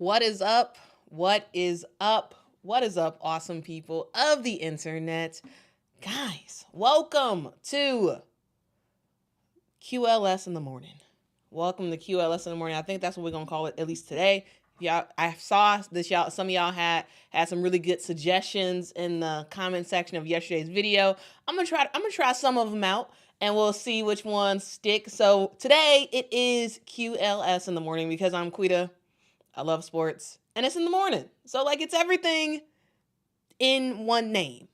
What is up? What is up? What is up, awesome people of the internet? Guys, welcome to QLS in the morning. Welcome to QLS in the morning. I think that's what we're going to call it, at least today. Y'all, I saw this. Some of y'all had some really good suggestions in the comment section of yesterday's video. I'm gonna try some of them out, and we'll see which ones stick. So today it is QLS in the morning because I'm Quita. I love sports, and it's in the morning. So it's everything in one name.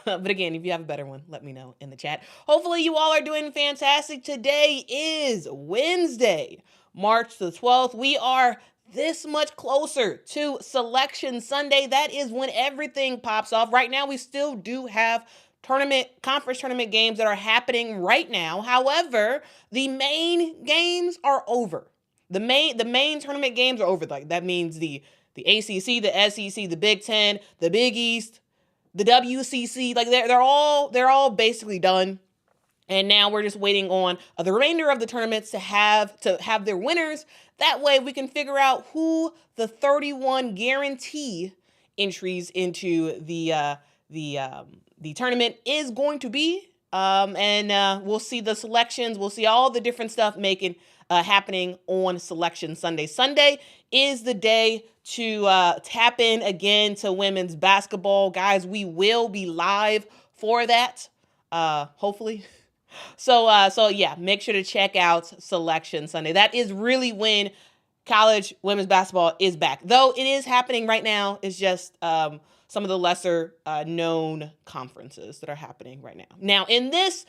But again, if you have a better one, let me know in the chat. Hopefully you all are doing fantastic. Today is Wednesday, March the 12th. We are this much closer to Selection Sunday. That is when everything pops off. Right now, we still do have conference tournament games that are happening right now. However, the main games are over. The main tournament games are over. That means the ACC, the SEC, the Big Ten, the Big East, the WCC. They're all basically done. And now we're just waiting on the remainder of the tournaments to have their winners. That way we can figure out who the 31 guarantee entries into the tournament is going to be. And we'll see the selections. We'll see all the different stuff happening on Selection Sunday. Sunday is the day to tap in again to women's basketball. Guys, we will be live for that, hopefully. So yeah, make sure to check out Selection Sunday. That is really when college women's basketball is back. Though it is happening right now, it's just some of the lesser known conferences that are happening right now. Now, in this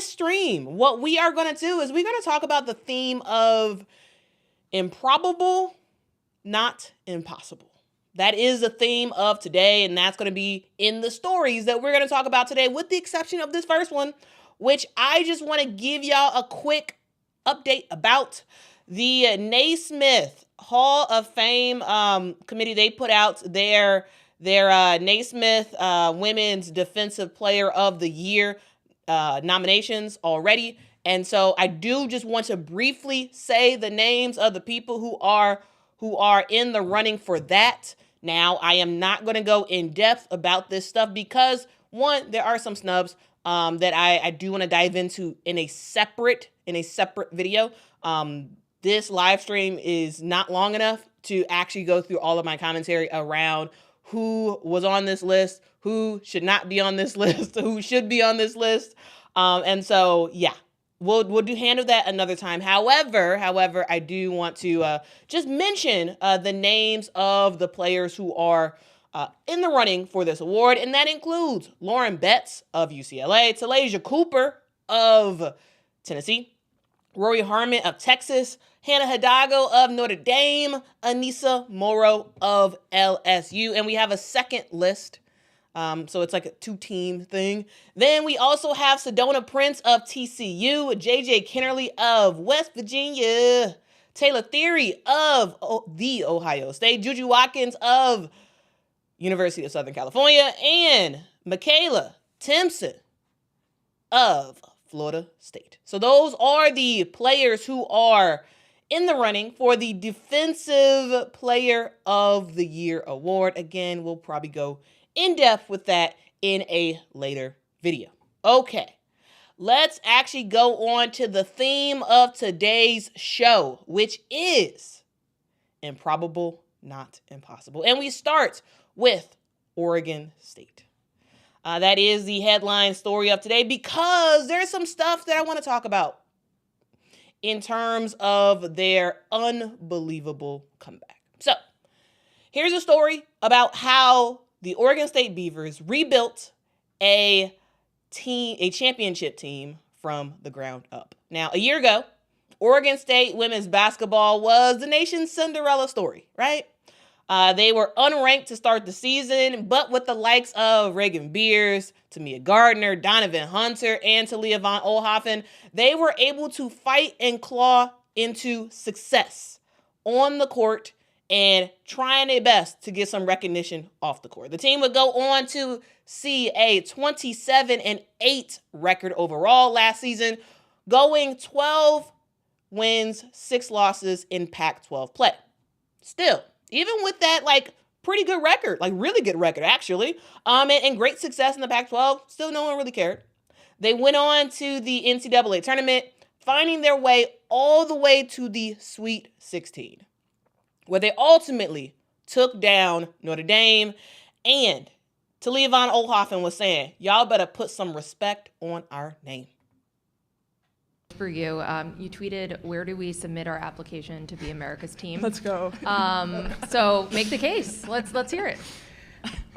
stream, what we are going to do is we're going to talk about the theme of improbable, not impossible. That is the theme of today, and that's going to be in the stories that we're going to talk about today, with the exception of this first one, which I just want to give y'all a quick update about. The Naismith Hall of Fame committee, they put out their Naismith Women's Defensive Player of the Year nominations already. And so I do just want to briefly say the names of the people who are in the running for that. Now, I am not going to go in depth about this stuff because, one, there are some snubs that I do want to dive into in a separate video. This live stream is not long enough to actually go through all of my commentary around who was on this list, who should not be on this list, who should be on this list. And so, yeah, we'll handle that another time. However, I do want to just mention the names of the players who are in the running for this award, and that includes Lauren Betts of UCLA, Talasia Cooper of Tennessee, Rory Harmon of Texas, Hannah Hidalgo of Notre Dame, Anissa Morrow of LSU, and we have a second list, so it's like a two-team thing. Then we also have Sedona Prince of TCU, JJ Kennerly of West Virginia, Taylor Theory of the Ohio State, Juju Watkins of University of Southern California, and Michaela Timpson of Florida State. So those are the players who are in the running for the Defensive Player of the Year award. Again, we'll probably go in depth with that in a later video. Okay, let's actually go on to the theme of today's show, which is improbable, not impossible. And we start with Oregon State. That is the headline story of today because there's some stuff that I want to talk about in terms of their unbelievable comeback. So here's a story about how the Oregon State Beavers rebuilt a championship team from the ground up. Now, a year ago, Oregon State women's basketball was the nation's Cinderella story, right? They were unranked to start the season, but with the likes of Reagan Beers, Tamia Gardner, Donovan Hunter, and Talia Von Oelhoffen, they were able to fight and claw into success on the court and trying their best to get some recognition off the court. The team would go on to see a 27-8 record overall last season, going 12 wins, 6 losses in Pac-12 play. Still, even with that, like, pretty good record, like really good record, actually, and great success in the Pac-12, still no one really cared. They went on to the NCAA tournament, finding their way all the way to the Sweet 16, where they ultimately took down Notre Dame. And Talia Von Oelhoffen was saying, y'all better put some respect on our name. For you, you tweeted, "Where do we submit our application to be America's team?" Let's go. So make the case. Let's hear it.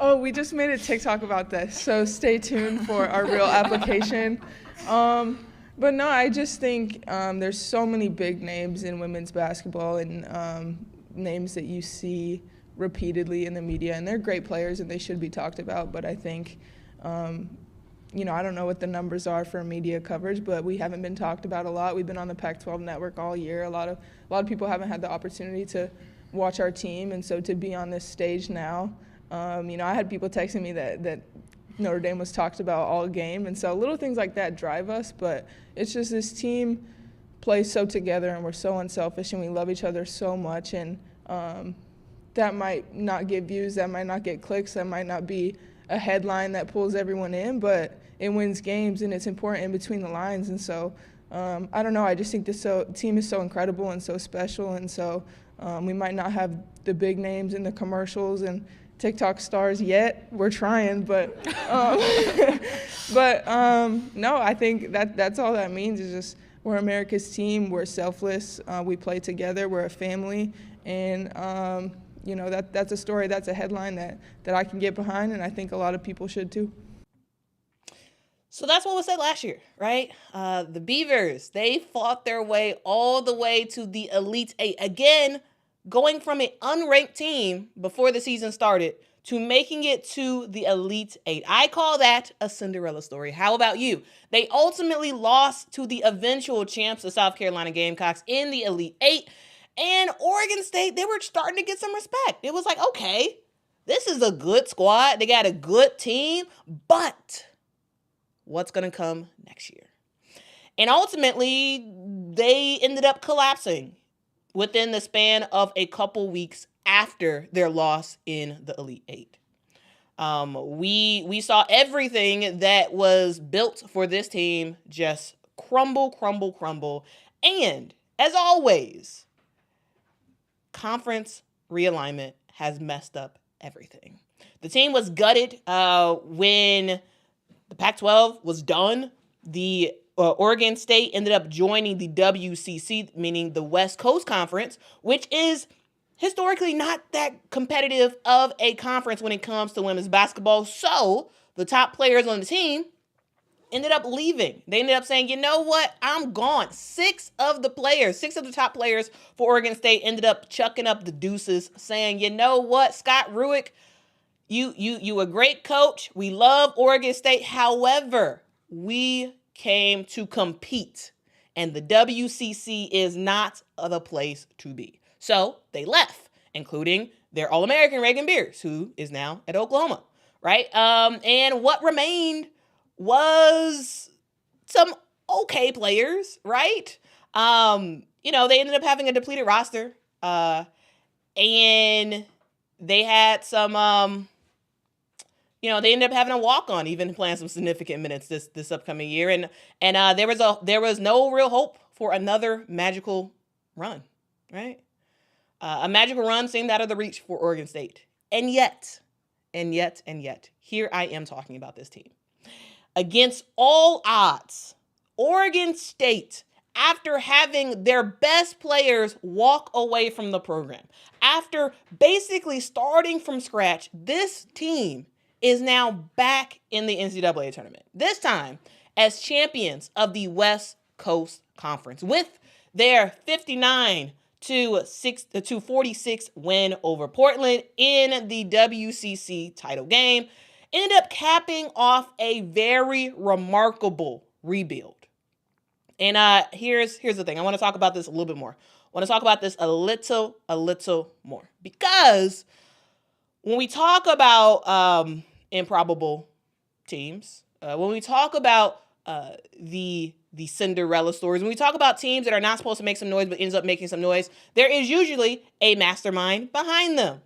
Oh, we just made a TikTok about this, so stay tuned for our real application. But no, I just think there's so many big names in women's basketball and names that you see repeatedly in the media, and they're great players and they should be talked about. But I think, I don't know what the numbers are for media coverage, but we haven't been talked about a lot. We've been on the Pac-12 network all year. A lot of people haven't had the opportunity to watch our team, and so to be on this stage now, I had people texting me that Notre Dame was talked about all game, and so little things like that drive us. But it's just this team plays so together, and we're so unselfish, and we love each other so much, and that might not get views, that might not get clicks, that might not be a headline that pulls everyone in, but it wins games, and it's important in between the lines. And so I don't know, I just think this team is so incredible and so special, and so we might not have the big names in the commercials and TikTok stars yet. We're trying, but no, I think that's all that means is just we're America's team. We're selfless. We play together. We're a family, and that's a story. That's a headline that I can get behind, and I think a lot of people should too. So that's what was said last year, right? The Beavers, they fought their way all the way to the Elite Eight. Again, going from an unranked team before the season started to making it to the Elite Eight. I call that a Cinderella story. How about you? They ultimately lost to the eventual champs, the South Carolina Gamecocks, in the Elite Eight. And Oregon State, they were starting to get some respect. It was like, okay, this is a good squad. They got a good team, but what's going to come next year? And ultimately, they ended up collapsing within the span of a couple weeks after their loss in the Elite Eight. We saw everything that was built for this team just crumble. And as always, conference realignment has messed up everything. The team was gutted when the Pac-12 was done. The Oregon State ended up joining the WCC, meaning the West Coast Conference, which is historically not that competitive of a conference when it comes to women's basketball. So the top players on the team ended up leaving. They ended up saying, you know what, I'm gone. Six of the top players for Oregon State ended up chucking up the deuces, saying, you know what, Scott Rueck, you a great coach. We love Oregon State. However, we came to compete, and the WCC is not the place to be. So they left, including their All-American Reagan Beers, who is now at Oklahoma, right? And what remained was some okay players, right? They ended up having a depleted roster, and they had some, they ended up having a walk-on, even playing some significant minutes this upcoming year, and there was no real hope for another magical run, right? A magical run seemed out of the reach for Oregon State, and yet, here I am talking about this team. Against all odds, Oregon State, after having their best players walk away from the program, after basically starting from scratch, this team is now back in the NCAA tournament. This time as champions of the West Coast Conference with their 59-46 win over Portland in the WCC title game. Ended up capping off a very remarkable rebuild. And here's the thing. I want to talk about this a little bit more. I want to talk about this a little more. Because when we talk about improbable teams, when we talk about the the Cinderella stories. When we talk about teams that are not supposed to make some noise but ends up making some noise, there is usually a mastermind behind them.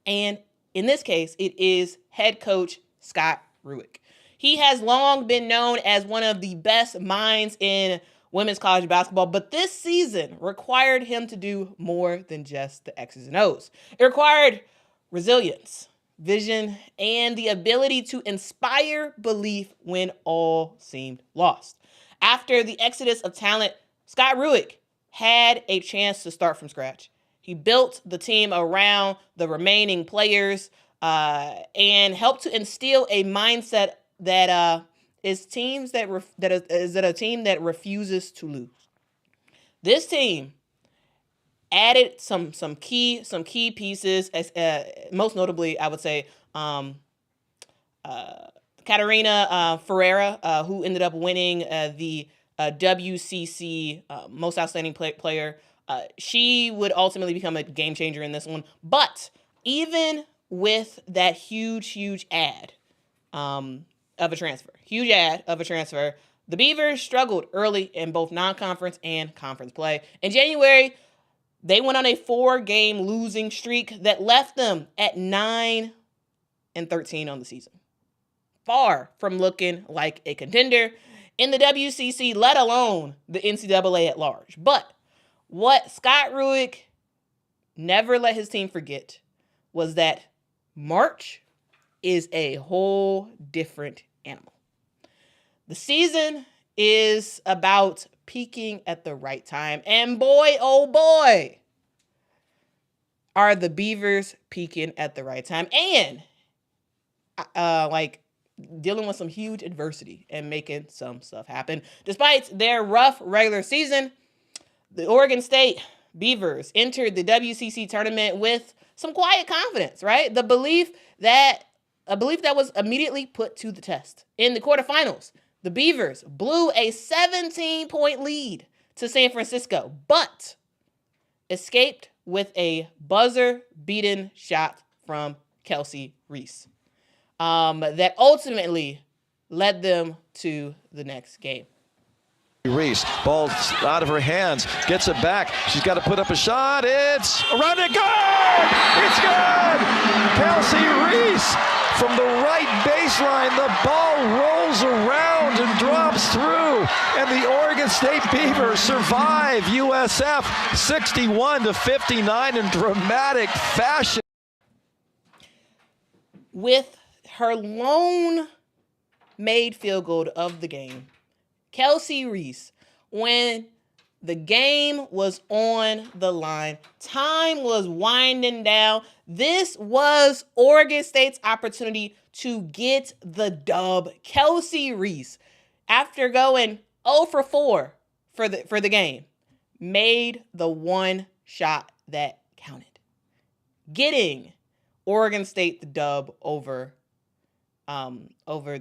And in this case, it is head coach Scott Rueck. He has long been known as one of the best minds in women's college basketball, but this season required him to do more than just the X's and O's. It required resilience, vision, and the ability to inspire belief when all seemed lost. After the exodus of talent, Scott Rueck had a chance to start from scratch. He built the team around the remaining players and helped to instill a mindset that is a team that refuses to lose. This team added some key pieces, most notably, I would say, Catarina Ferreira, who ended up winning the WCC Most Outstanding Player. She would ultimately become a game changer in this one. But even with that huge ad of a transfer, the Beavers struggled early in both non-conference and conference play. In January, they went on a 4-game losing streak that left them at 9-13 on the season. Far from looking like a contender in the WCC, let alone the NCAA at large. But what Scott Rueck never let his team forget was that March is a whole different animal. The season is about peaking at the right time. And boy, oh boy, are the Beavers peaking at the right time. And dealing with some huge adversity and making some stuff happen. Despite their rough regular season, the Oregon State Beavers entered the WCC tournament with some quiet confidence, right? A belief that was immediately put to the test. In the quarterfinals, the Beavers blew a 17-point lead to San Francisco, but escaped with a buzzer-beaten shot from Kelsey Reese that ultimately led them to the next game. Reese, ball out of her hands, gets it back. She's got to put up a shot. It's around it. Good! It's good! Kelsey Reese from the right baseline. The ball rolls around and drops through. And the Oregon State Beavers survive USF 61-59 in dramatic fashion. With her lone made field goal of the game, Kelsey Reese, when the game was on the line, time was winding down, this was Oregon State's opportunity to get the dub. Kelsey Reese, after going 0 for 4 for the game, made the one shot that counted, getting Oregon State the dub over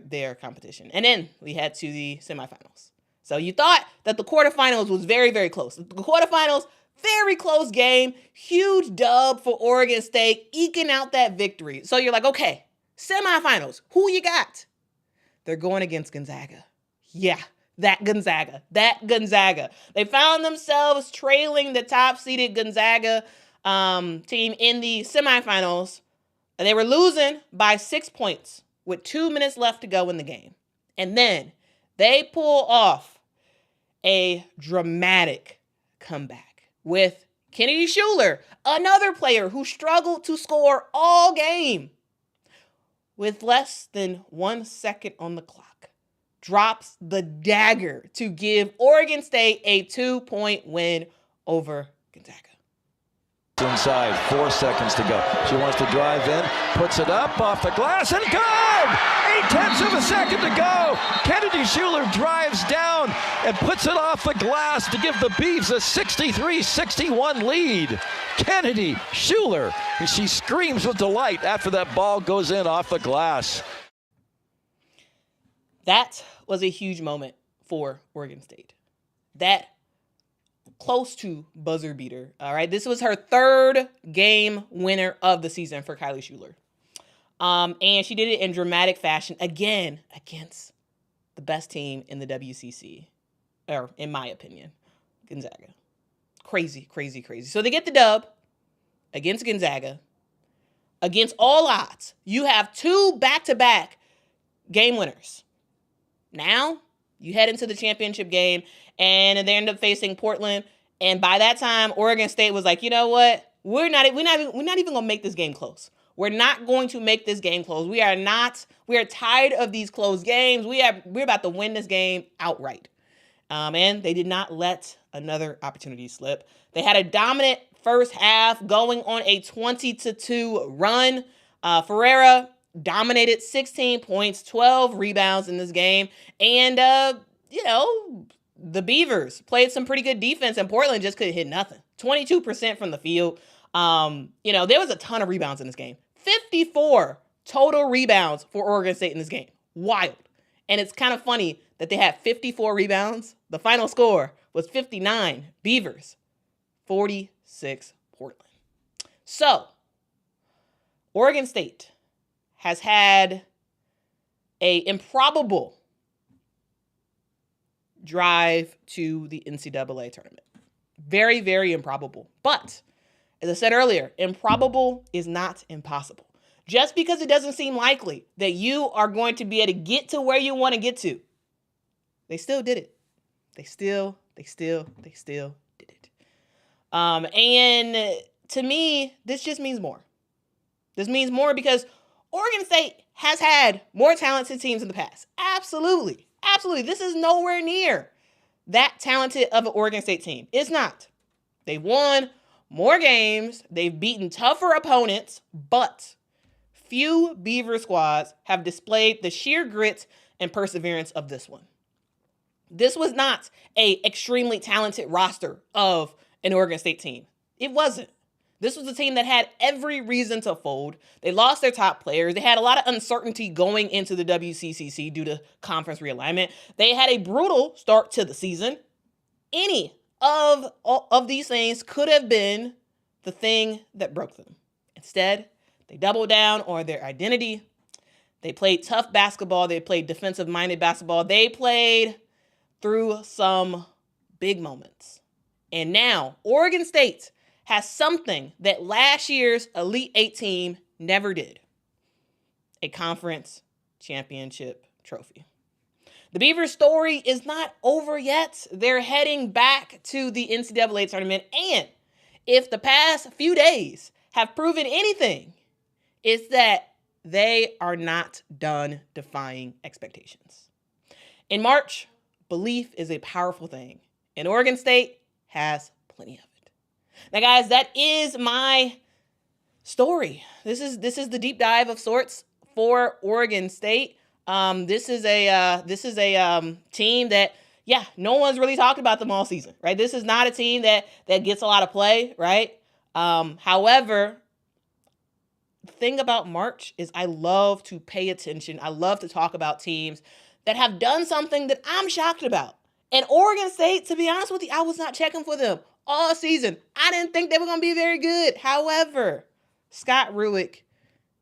their competition. And then we head to the semifinals. So you thought that the quarterfinals was very, very close. The quarterfinals, very close game, huge dub for Oregon State, eking out that victory. So you're like, okay, semifinals, who you got? They're going against Gonzaga. Yeah, that Gonzaga. They found themselves trailing the top-seeded Gonzaga team in the semifinals, and they were losing by 6 points with 2 minutes left to go in the game. And then they pull off a dramatic comeback with Kennedy Schuler, another player who struggled to score all game. With less than 1 second on the clock, drops the dagger to give Oregon State a 2-point win over Gonzaga. Inside, 4 seconds to go. She wants to drive in, puts it up off the glass, and good! 0.8 of a second to go. Kennedy Schuler drives down and puts it off the glass to give the Beavs a 63-61 lead. Kennedy Schuler, and she screams with delight after that ball goes in off the glass. That was a huge moment for Oregon State. That close to buzzer beater. All right. This was her 3rd game winner of the season for Kylie Schuler. And she did it in dramatic fashion again against the best team in the WCC. or in my opinion, Gonzaga. Crazy, crazy, crazy. So they get the dub against Gonzaga. Against all odds, you have 2 back-to-back game winners. Now, you head into the championship game, and they end up facing Portland. And by that time, Oregon State was like, you know what? We're not even going to make this game close. We're not going to make this game close. We are tired of these close games. We're about to win this game outright. And they did not let another opportunity slip. They had a dominant first half going on a 20-2 run. Ferreira dominated 16 points, 12 rebounds in this game. And, the Beavers played some pretty good defense, and Portland just couldn't hit nothing. 22% from the field. There was a ton of rebounds in this game. 54 total rebounds for Oregon State in this game. Wild. And it's kind of funny that they had 54 rebounds. The final score was 59 Beavers, 46 Portland. So, Oregon State has had a improbable drive to the NCAA tournament. Very, very improbable. But, as I said earlier, improbable is not impossible. Just because it doesn't seem likely that you are going to be able to get to where you want to get to, they still did it. They still did it. And to me, this just means more. This means more because Oregon State has had more talented teams in the past. Absolutely. Absolutely. This is nowhere near that talented of an Oregon State team. It's not. They've won more games. They've beaten tougher opponents, but few Beaver squads have displayed the sheer grit and perseverance of this one. This was not an extremely talented roster of an Oregon State team. It wasn't. This was a team that had every reason to fold. They lost their top players. They had a lot of uncertainty going into the WCCC due to conference realignment. They had a brutal start to the season. Any of these things could have been the thing that broke them. Instead, they doubled down on their identity. They played tough basketball. They played defensive-minded basketball. They played through some big moments. And now, Oregon State has something that last year's Elite Eight team never did. A conference championship trophy. The Beavers' story is not over yet. They're heading back to the NCAA tournament. And if the past few days have proven anything, it's that they are not done defying expectations. In March, belief is a powerful thing. And Oregon State has plenty of it. Now, guys, that is my story. This is the deep dive of sorts for Oregon State. This is a team that, no one's really talked about them all season, right? This is not a team that gets a lot of play, right? However, the thing about March is I love to pay attention. I love to talk about teams that have done something that I'm shocked about. And Oregon State, to be honest with you, I was not checking for them all season. I didn't think they were going to be very good. However, Scott Rueck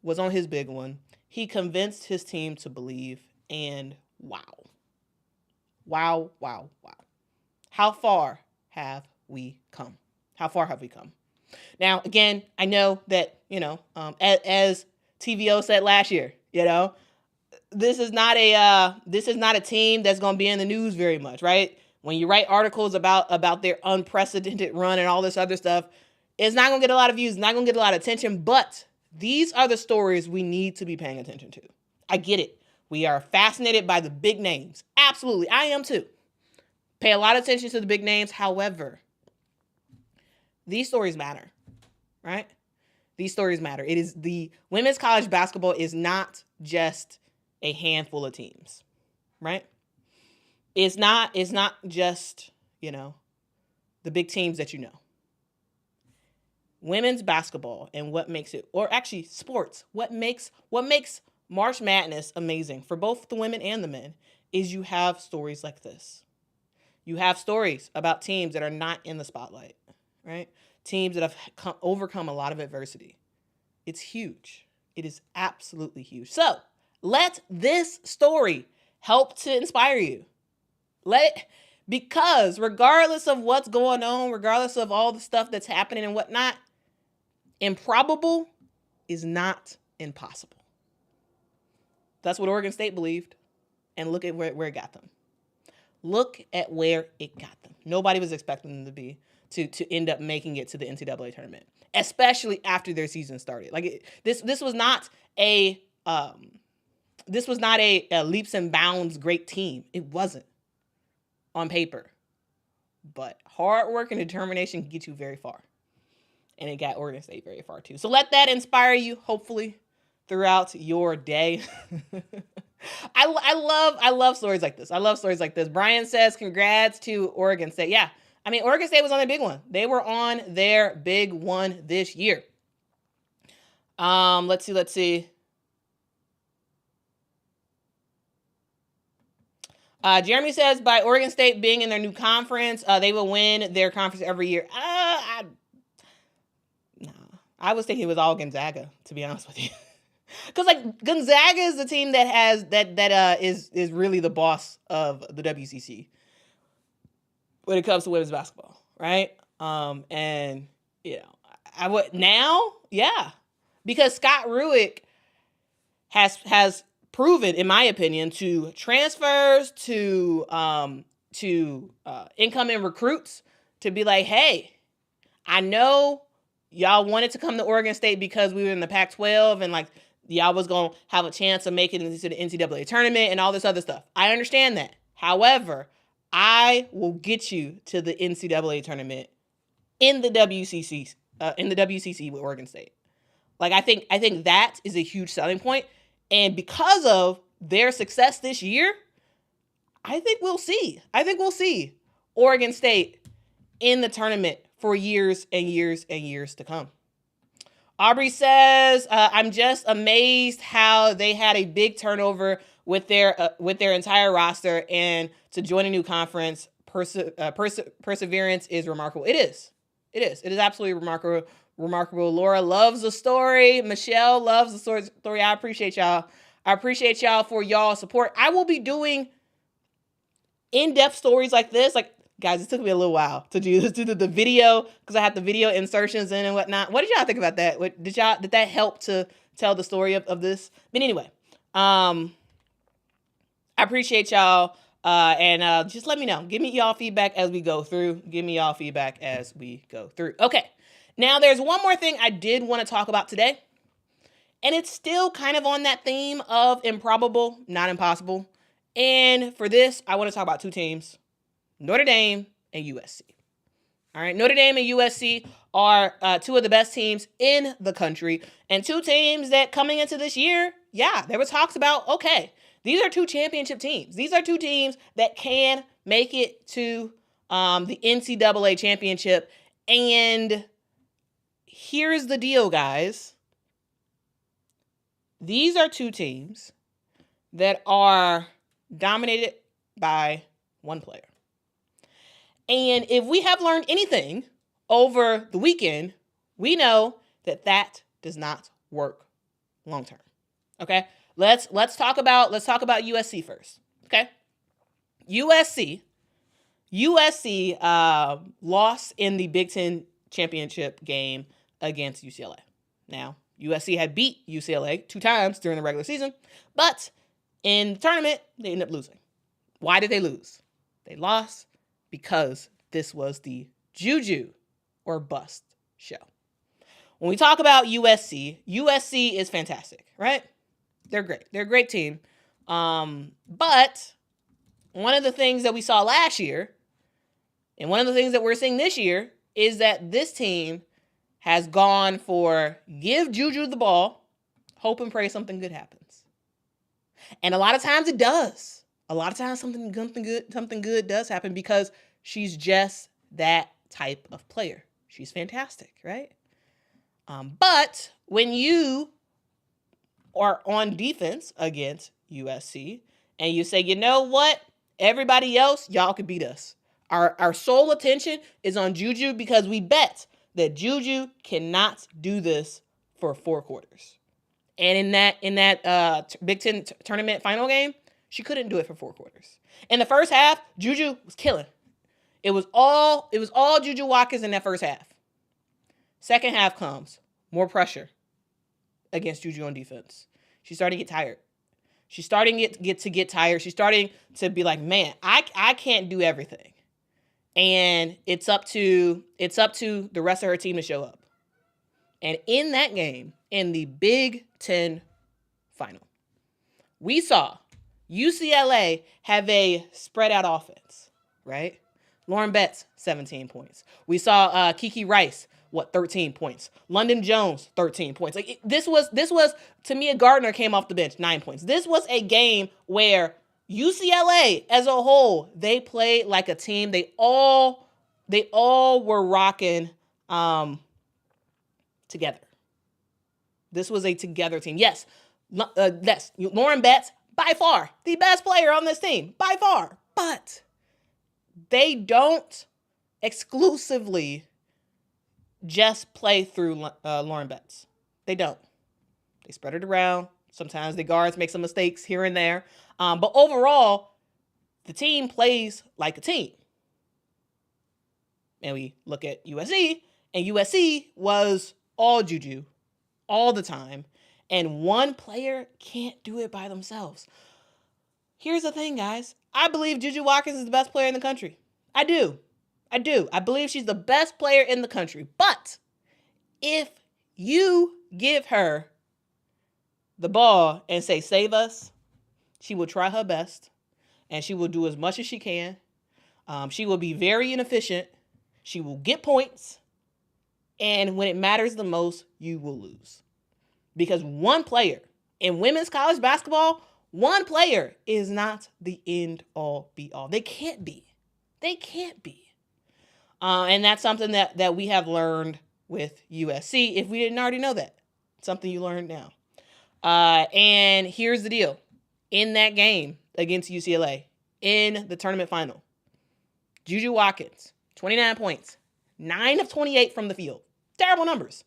was on his big one. He convinced his team to believe, and wow. How far have we come? How far have we come? Now, again, I know that, as TVO said last year, this is not a team that's going to be in the news very much, right? When you write articles about their unprecedented run and all this other stuff, it's not going to get a lot of views, not going to get a lot of attention, but these are the stories we need to be paying attention to. I get it. We are fascinated by the big names. Absolutely. I am too. Pay a lot of attention to the big names. However, these stories matter, right? These stories matter. It is the women's college basketball is not just a handful of teams, right? It's not just, the big teams that you know. Women's basketball and what makes it, or actually sports, what makes March Madness amazing for both the women and the men is you have stories like this. You have stories about teams that are not in the spotlight, right? Teams that have overcome a lot of adversity. It's huge. It is absolutely huge. So let this story help to inspire you. Because regardless of what's going on, regardless of all the stuff that's happening and whatnot, improbable is not impossible. That's what Oregon State believed. And look at where it got them. Look at where it got them. Nobody was expecting them to end up making it to the NCAA tournament, especially after their season started. Like this was not a leaps and bounds great team. It wasn't on paper, but hard work and determination can get you very far, and it got Oregon State very far too. So let that inspire you, hopefully, throughout your day. I love stories like this. I love stories like this. Brian says, congrats to Oregon State. Yeah, I mean, Oregon State was on their big one. They were on their big one this year. Let's see. Jeremy says, by Oregon State being in their new conference, they will win their conference every year. I was thinking it was all Gonzaga, to be honest with you. Because like Gonzaga is the team that has is really the boss of the WCC when it comes to women's basketball, right? And you know, I would now, yeah, because Scott Rueck has proven, in my opinion, to transfers, to incoming recruits, to be like, hey, I know y'all wanted to come to Oregon State because we were in the Pac-12 and like y'all was going to have a chance of making it into the NCAA tournament and all this other stuff. I understand that. However, I will get you to the NCAA tournament in the WCC with Oregon State. Like I think that is a huge selling point. And because of their success this year, I think we'll see Oregon State in the tournament for years and years and years to come. Aubrey says, I'm just amazed how they had a big turnover with their entire roster, and to join a new conference, perseverance is remarkable. It is absolutely remarkable. Laura loves the story. Michelle loves the story. I appreciate y'all for y'all's support. I will be doing in-depth stories like this. Like, guys, it took me a little while to do this, do the video, because I had the video insertions in and whatnot. What did y'all think about that? Did that help to tell the story of this? But anyway, I appreciate y'all. And just let me know. Give me y'all feedback as we go through. Okay. Now, there's one more thing I did want to talk about today. And it's still kind of on that theme of improbable, not impossible. And for this, I want to talk about two teams, Notre Dame and USC. All right, Notre Dame and USC are two of the best teams in the country, and two teams that coming into this year, yeah, there was talks about, okay, these are two championship teams. These are two teams that can make it to the NCAA championship. And here's the deal, guys. These are two teams that are dominated by one player. And if we have learned anything over the weekend, we know that that does not work long term. Okay? Let's talk about USC first. Okay? USC lost in the Big Ten championship game against UCLA. Now, USC had beat UCLA 2 times during the regular season, but in the tournament, they ended up losing. Why did they lose? They lost because this was the Juju or bust show. When we talk about USC is fantastic, right? They're great. They're a great team. But one of the things that we saw last year, and one of the things that we're seeing this year, is that this team has gone for give Juju the ball, hope and pray something good happens. And a lot of times it does. A lot of times something good does happen because she's just that type of player. She's fantastic, right? But when you are on defense against USC and you say, you know what? Everybody else, y'all can beat us. Our sole attention is on Juju because we bet that Juju cannot do this for 4 quarters. And in that Big Ten tournament final game, she couldn't do it for 4 quarters. In the first half, Juju was killing. It was all Juju Watkins in that first half. Second half comes, more pressure against Juju on defense. She's starting to get tired. She's starting to get tired. She's starting to be like, man, I can't do everything. And it's up to the rest of her team to show up. And in that game, in the Big Ten final, we saw UCLA have a spread out offense, right? Lauren Betts, 17 points. We saw Kiki Rice, 13 points. London Jones, 13 points. This was Tamia Gardner came off the bench, 9 points. This was a game where UCLA as a whole, they played like a team. They all were rocking together. This was a together team. Yes, Lauren Betts, by far the best player on this team, by far. But they don't exclusively just play through Lauren Betts. They don't. They spread it around. Sometimes the guards make some mistakes here and there. But overall, the team plays like a team. And we look at USC, and USC was all Juju all the time. And one player can't do it by themselves. Here's the thing, guys. I believe Juju Watkins is the best player in the country. I do. I believe she's the best player in the country. But if you give her the ball and say, save us, she will try her best. And she will do as much as she can. She will be very inefficient. She will get points. And when it matters the most, you will lose. Because one player in women's college basketball, one player is not the end all be all. They can't be. And that's something that we have learned with USC. If we didn't already know that, it's something you learned now. And here's the deal. In that game against UCLA, in the tournament final, Juju Watkins, 29 points, 9 of 28 from the field. Terrible numbers,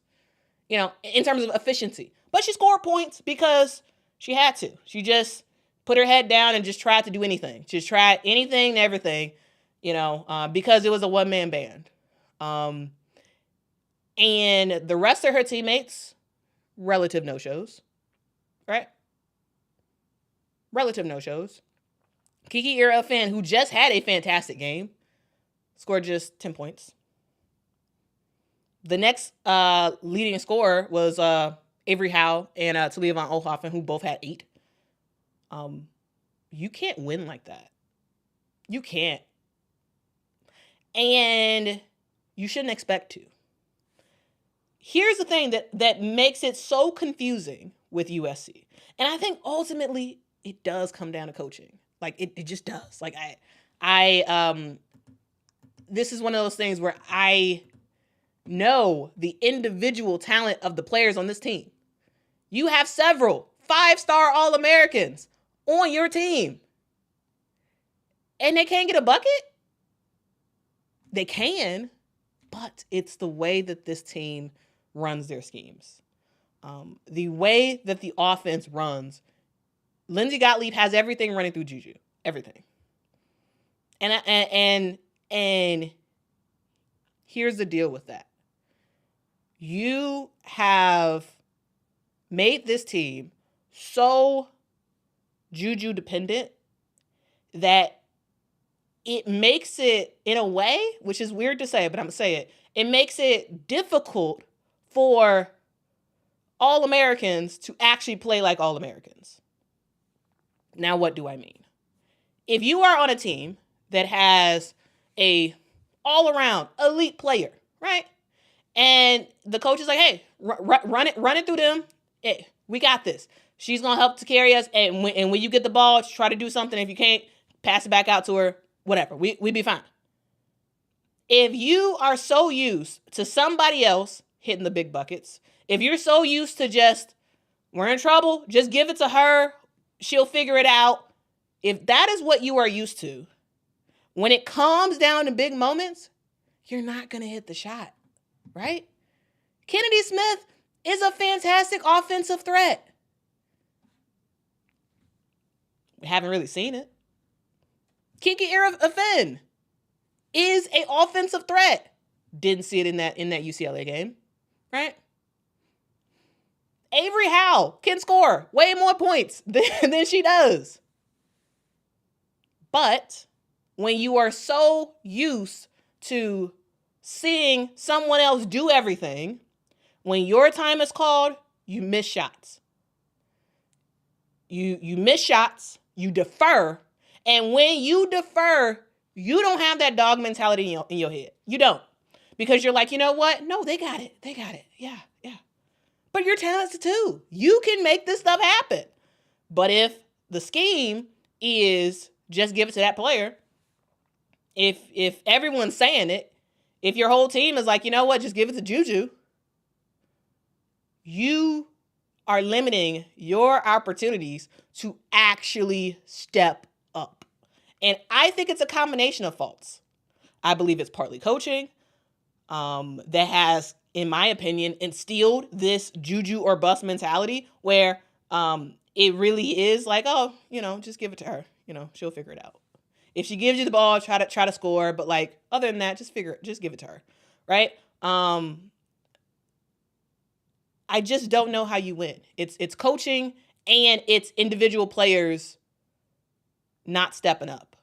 in terms of efficiency. But she scored points because she had to. She just put her head down and just tried to do anything. Just tried anything and everything, because it was a one-man band. And the rest of her teammates, relative no-shows, right? Relative no-shows. Kiki Ira-Finn, who just had a fantastic game, scored just 10 points. The next leading scorer was Avery Howe and Talia von Oelhoffen, who both had 8. You can't win like that. You can't. And you shouldn't expect to. Here's the thing that makes it so confusing with USC. And I think ultimately it does come down to coaching. Like it just does. Like I this is one of those things where I know the individual talent of the players on this team. You have several 5-star All-Americans on your team. And they can't get a bucket? They can, but it's the way that this team runs their schemes. The way that the offense runs, Lindsay Gottlieb has everything running through Juju. Everything. And here's the deal with that. You have made this team so Juju dependent that it makes it, in a way, which is weird to say, but I'm going to say it, it makes it difficult for All-Americans to actually play like All-Americans. Now, what do I mean? If you are on a team that has a all-around elite player, right? And the coach is like, hey, run it through them. Hey, we got this. She's going to help to carry us. And when you get the ball, try to do something. If you can't, pass it back out to her. Whatever. We be fine. If you are so used to somebody else hitting the big buckets, if you're so used to just, we're in trouble, just give it to her, she'll figure it out. If that is what you are used to, when it comes down to big moments, you're not going to hit the shot, right? Kennedy Smith is a fantastic offensive threat. We haven't really seen it. Kiki Ira-Finn is a offensive threat. Didn't see it in that UCLA game, right? Avery Howe can score way more points than she does. But when you are so used to seeing someone else do everything, when your time is called, you miss shots. You miss shots, you defer, and when you defer, you don't have that dog mentality in your head. You don't. Because you're like, you know what? No, they got it. Yeah. But you're talented too. You can make this stuff happen. But if the scheme is just give it to that player, if everyone's saying it, if your whole team is like, you know what, just give it to Juju, you are limiting your opportunities to actually step up. And I think it's a combination of faults. I believe it's partly coaching that has, in my opinion, instilled this Juju or bust mentality where it really is like, oh, just give it to her. She'll figure it out. If she gives you the ball, try to score. But like other than that, just give it to her, right? I just don't know how you win. It's coaching and it's individual players not stepping up.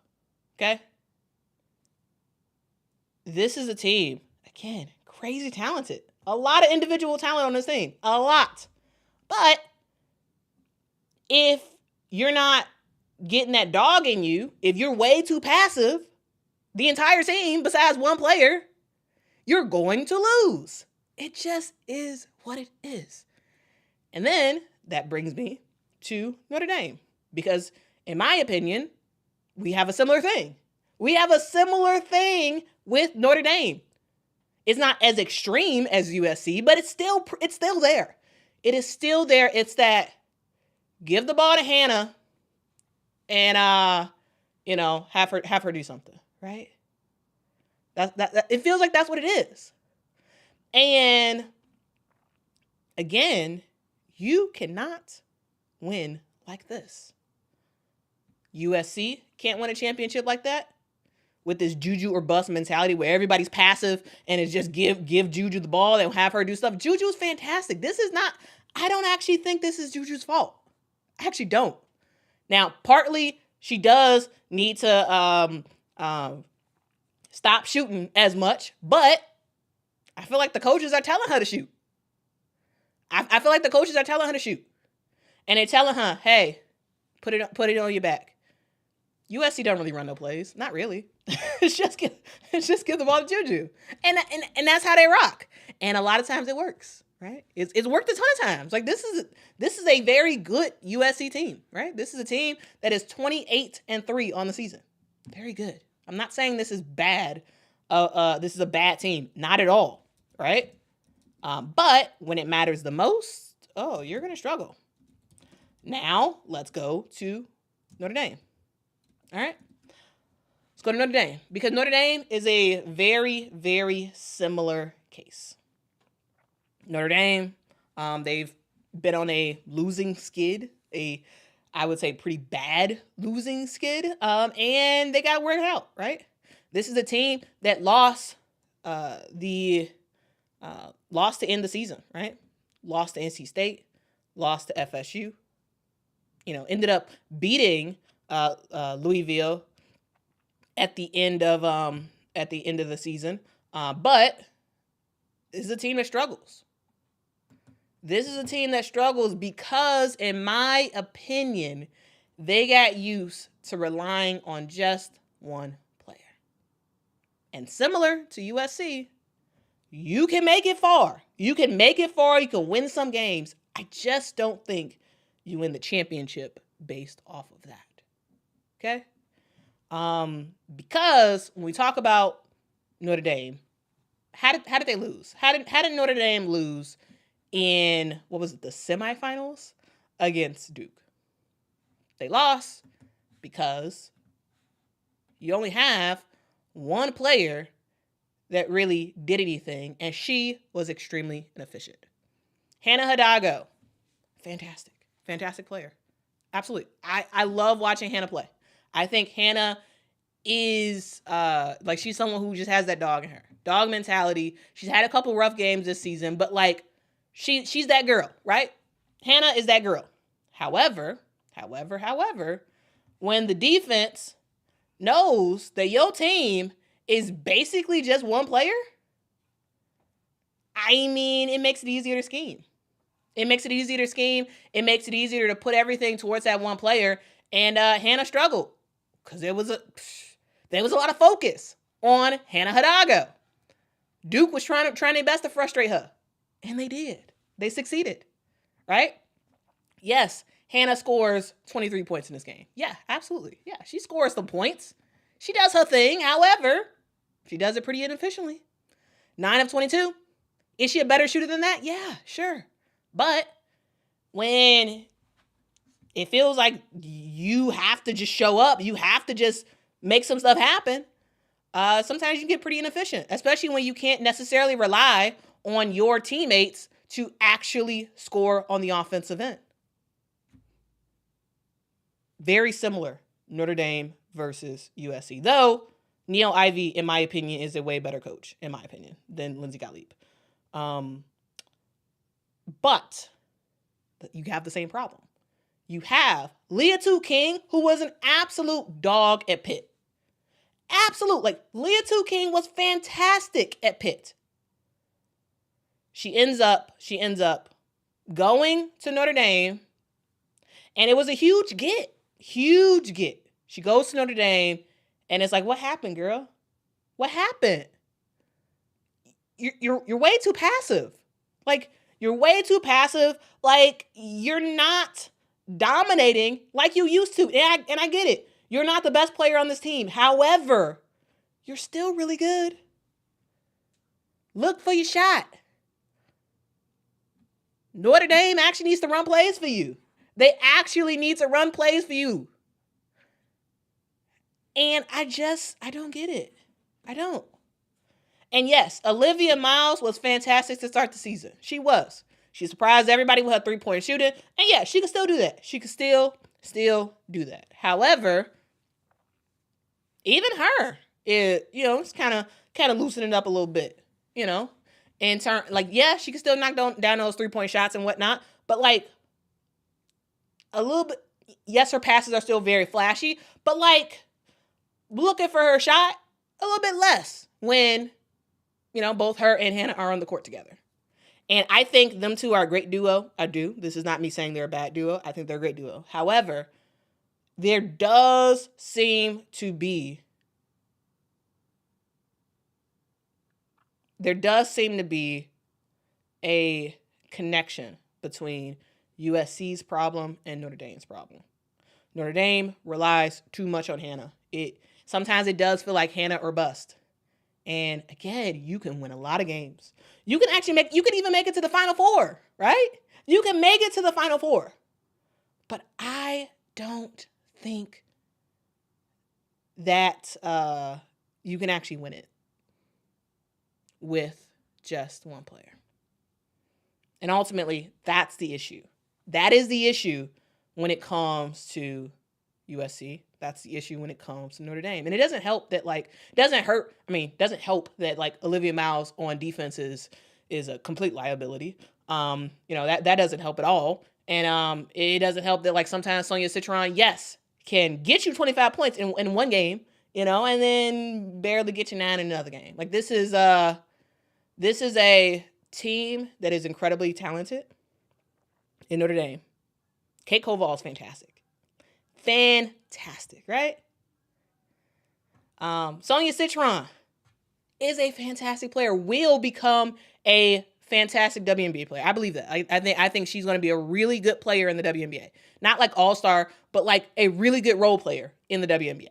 Okay? This is a team, again, crazy talented. A lot of individual talent on this team. A lot. But if you're not getting that dog in you, if you're way too passive, the entire team, besides one player, you're going to lose. It just is what it is. And then that brings me to Notre Dame. Because in my opinion, we have a similar thing. We have a similar thing with Notre Dame. It's not as extreme as USC, but it's still there. It is still there. It's that give the ball to Hannah and have her do something, right? That it feels like that's what it is. And again, you cannot win like this. USC can't win a championship like that with this Juju or bust mentality where everybody's passive and it's just give Juju the ball and have her do stuff. Juju's fantastic. I don't actually think this is Juju's fault. I actually don't. Now, partly she does need to stop shooting as much, but I feel like the coaches are telling her to shoot. I feel like the coaches are telling her to shoot. And they're telling her, hey, put it on your back. USC don't really run no plays. Not really. It's just give the ball to Juju. And that's how they rock. And a lot of times it works, right? It's worked a ton of times. Like this is a very good USC team, right? This is a team that is 28-3 on the season. Very good. I'm not saying this is bad. This is a bad team. Not at all, right? But when it matters the most, you're going to struggle. Now, let's go to Notre Dame. All right? Let's go to Notre Dame. Because Notre Dame is a very, very similar case. Notre Dame, they've been on a losing skid, I would say pretty bad losing skid, and they got to work it out, right? This is a team that lost to end the season, right? Lost to NC State, lost to FSU. Ended up beating Louisville at the end of the season, but this is a team that struggles. This is a team that struggles because, in my opinion, they got used to relying on just one player. And similar to USC, you can make it far. You can win some games. I just don't think you win the championship based off of that. Okay? Because when we talk about Notre Dame, how did they lose? How did Notre Dame lose in, the semifinals against Duke? They lost because you only have one player that really did anything, and she was extremely inefficient. Hannah Hidalgo, fantastic player. Absolutely. I love watching Hannah play. I think Hannah is like she's someone who just has that dog in her. Dog mentality. She's had a couple rough games this season, but like she's that girl, right? Hannah is that girl. However, when the defense knows that your team is basically just one player, I mean, it makes it easier to scheme. It makes it easier to put everything towards that one player. And Hannah struggled because there was a lot of focus on Hannah Hidalgo. Duke was trying their best to frustrate her, and they did. They succeeded, right? Yes, Hannah scores 23 points in this game. Yeah, absolutely. Yeah, she scores some points. She does her thing. However, she does it pretty inefficiently. 9 of 22. Is she a better shooter than that? Yeah, sure. But when it feels like you have to just show up, you have to just make some stuff happen, sometimes you get pretty inefficient, especially when you can't necessarily rely on your teammates to actually score on the offensive end. Very similar, Notre Dame versus USC. Though, Neil Ivey, in my opinion, is a way better coach, in my opinion, than Lindsey Gottlieb. But you have the same problem. You have Leah Tu King, who was an absolute dog at Pitt. Absolute. Like, Leah Tu King was fantastic at Pitt. She ends up going to Notre Dame, and it was a huge get. Huge get. She goes to Notre Dame, and it's like, what happened, girl? What happened? You're way too passive. Like, you're way too passive. Like, you're not dominating like you used to. And I get it. You're not the best player on this team. However, you're still really good. Look for your shot. Notre Dame actually needs to run plays for you. They actually need to run plays for you. And I don't get it. I don't. And yes, Olivia Miles was fantastic to start the season. She was. She surprised everybody with her three-point shooting. And yeah, she can still do that. She can still do that. However, even her, it's kind of loosening up a little bit, in turn, like, yeah, she can still knock down those three-point shots and whatnot, but like a little bit, yes, her passes are still very flashy, but like looking for her shot a little bit less when, both her and Hannah are on the court together. And I think them two are a great duo. I do. This is not me saying they're a bad duo. I think they're a great duo. However, there does seem to be a connection between USC's problem and Notre Dame's problem. Notre Dame relies too much on Hannah. Sometimes it does feel like Hannah or bust. And again, you can win a lot of games. You can even make it to the Final Four, right? You can make it to the Final Four. But I don't think that you can actually win it with just one player. And ultimately, that's the issue. That is the issue when it comes to USC. That's the issue when it comes to Notre Dame. And it doesn't help that, doesn't help that, Olivia Miles on defense is a complete liability. That doesn't help at all. And it doesn't help that, sometimes Sonia Citron, yes, can get you 25 points in one game, and then barely get you 9 in another game. This is a team that is incredibly talented in Notre Dame. Kate Koval is fantastic. Fantastic, right? Sonia Citron is a fantastic player, will become a fantastic WNBA player. I believe that. I think she's going to be a really good player in the WNBA. Not all-star, but a really good role player in the WNBA.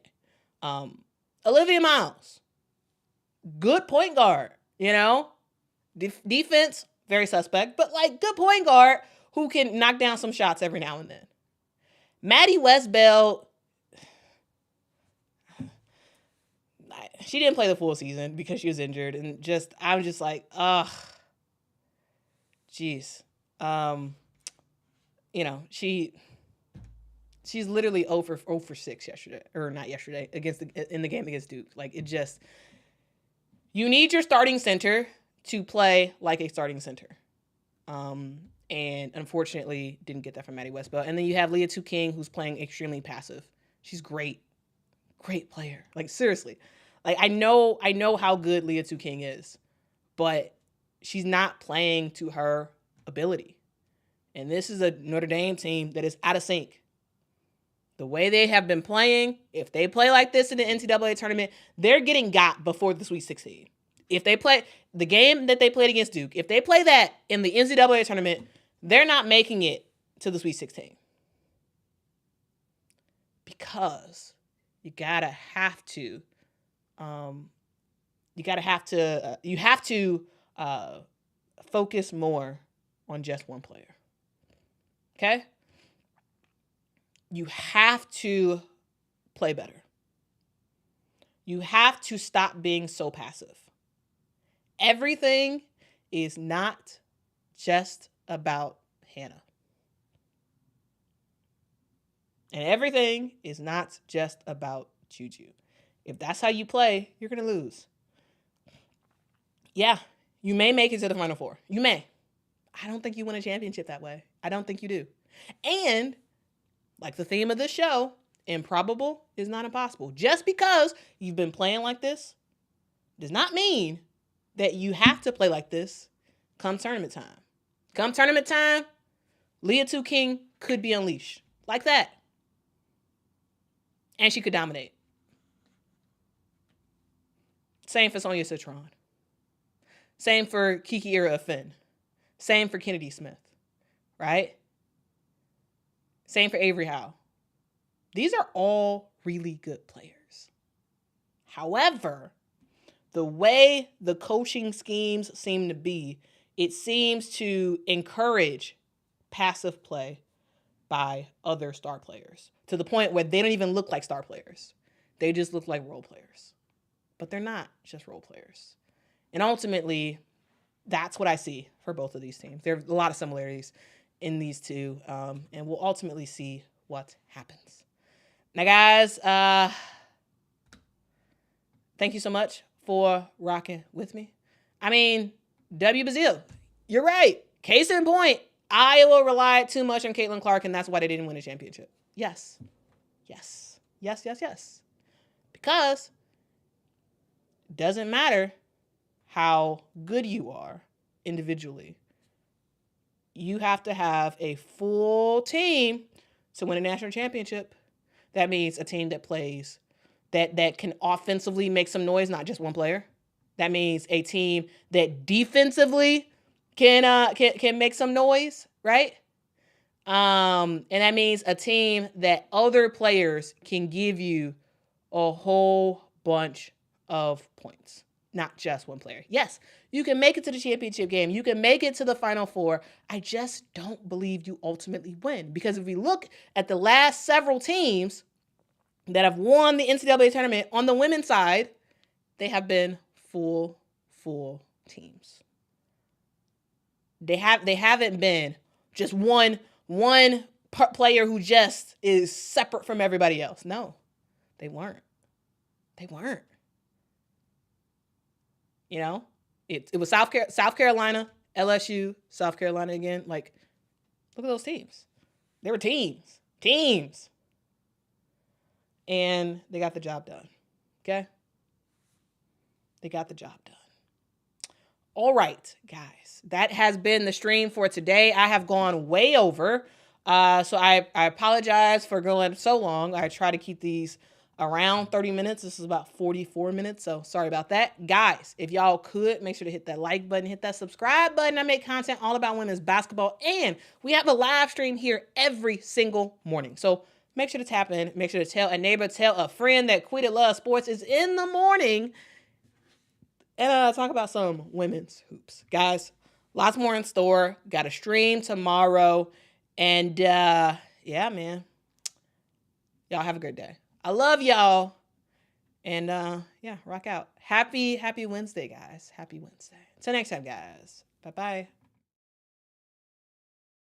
Olivia Miles, good point guard, defense, very suspect, but good point guard who can knock down some shots every now and then. Maddie Westbeld, she didn't play the full season because she was injured, and I'm just like, ugh, jeez. She She's literally 0 for 6 yesterday, or not yesterday, in the game against Duke. Like, it just, you need your starting center to play like a starting center. And unfortunately didn't get that from Maddie Westbell. And then you have Leah King, who's playing extremely passive. She's great. Great player. Like, seriously. Like, I know how good Leah King is, but she's not playing to her ability. And this is a Notre Dame team that is out of sync. The way they have been playing, if they play like this in the NCAA tournament, they're getting got before the Sweet 16. If they play the game that they played against Duke, if they play that in the NCAA tournament, they're not making it to the Sweet 16. Because you have to focus more on just one player. Okay? You have to play better. You have to stop being so passive. Everything is not just about Hannah. And everything is not just about Juju. If that's how you play, you're going to lose. Yeah, you may make it to the Final Four. You may. I don't think you win a championship that way. I don't think you do. And like the theme of this show, improbable is not impossible. Just because you've been playing like this does not mean that you have to play like this come tournament time. Come tournament time, Leah King could be unleashed. Like that. And she could dominate. Same for Sonia Citron. Same for Kiki Ira Finn. Same for Kennedy Smith. Right? Same for Avery Howe. These are all really good players. However, the way the coaching schemes seem to be, it seems to encourage passive play by other star players to the point where they don't even look like star players. They just look like role players. But they're not just role players. And ultimately, that's what I see for both of these teams. There are a lot of similarities in these two, and we'll ultimately see what happens. Now, guys, thank you so much for rocking with me. I mean, W. Bazille, you're right. Case in point, Iowa relied too much on Caitlin Clark, and that's why they didn't win a championship. Yes. Because it doesn't matter how good you are individually. You have to have a full team to win a national championship. That means a team that plays, that can offensively make some noise, not just one player. That means a team that defensively can make some noise, right? And that means a team that other players can give you a whole bunch of points, not just one player. Yes, you can make it to the championship game. You can make it to the Final Four. I just don't believe you ultimately win. Because if we look at the last several teams that have won the NCAA tournament on the women's side, they have been full teams. They haven't been just one player who just is separate from everybody else. No, they weren't. You know, it was South Carolina, LSU, South Carolina again. Like, look at those teams. They were teams. And they got the job done. Okay? They got the job done. All right, guys. That has been the stream for today. I have gone way over. So I apologize for going so long. I try to keep these around 30 minutes. This is about 44 minutes, so sorry about that. Guys, if y'all could, make sure to hit that like button, hit that subscribe button. I make content all about women's basketball, and we have a live stream here every single morning. So make sure to tap in. Make sure to tell a neighbor, tell a friend that Quita Loves Sports is in the morning, and talk about some women's hoops. Guys, lots more in store. Got a stream tomorrow, and yeah, man. Y'all have a great day. I love y'all. And yeah, rock out. Happy Wednesday, guys. Happy Wednesday. Until next time, guys. Bye-bye.